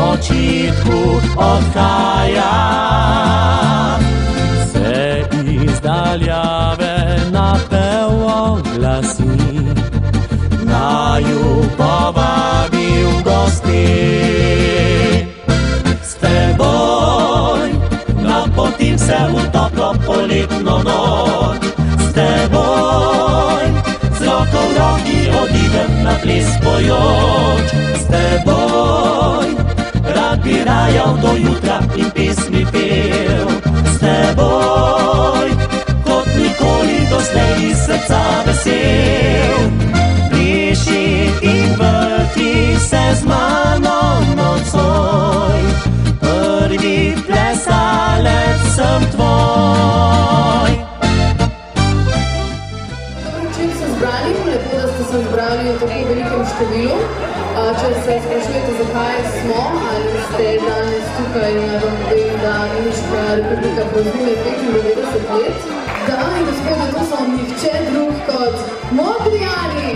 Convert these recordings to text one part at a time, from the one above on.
počitku odhaja. Se iz daljave napeł glasi, naju powabił gosti. Z teboj napotim se utoplo poletno noč. Z teboj z roko v roki odidem na ples pojoč. Z teboj rad bi rajal do jutra in pesmi pel. S teboj kot nikoli doslej iz srca vesel. Pliši in vrti se z mano nocoj, prvi plesalec sem tvoj. Čim so zbrani, lepo, da ste se zbrali v tako velikem številu. Če se sprašujete, zakaj smo, ali ste danes tukaj na dan, da Nemška republika praznuje 95 let. Dame in gospodje, to so nihče drug kot Modrijani!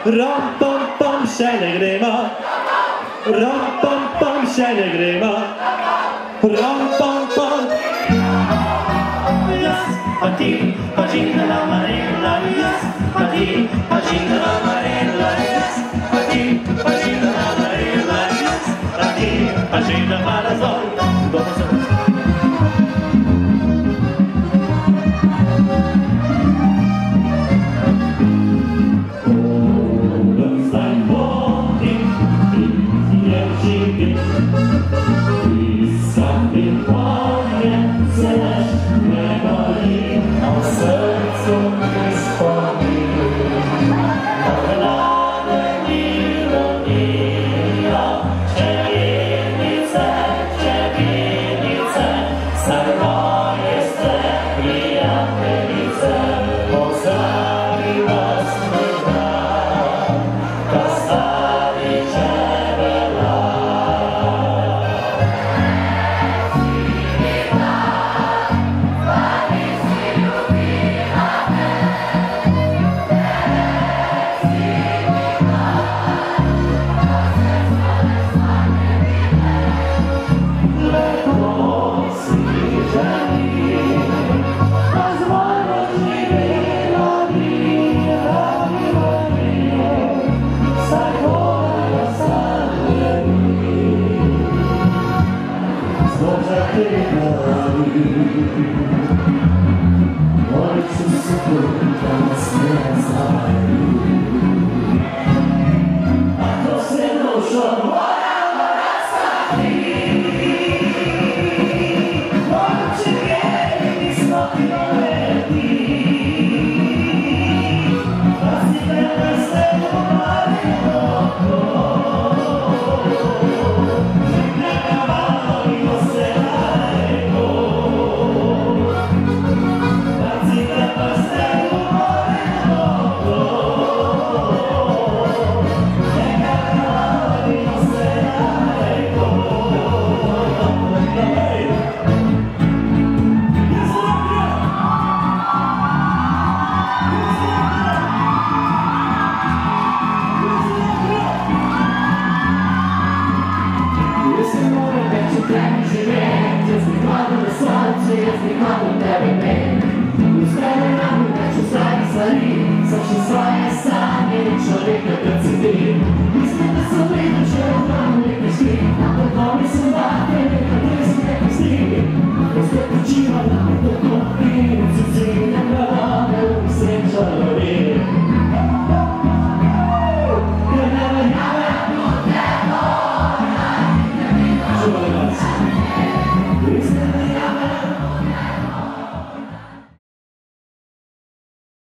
Ram pam pam še ne greva, ram pam pam še ne greva, ram pam pam. Yes, a ti, a jingle la marella, yes, a ti, a jingle la marella, yes, a ti, a jingle la marella, yes, a ti, a jingle la sol. A to se dušo moja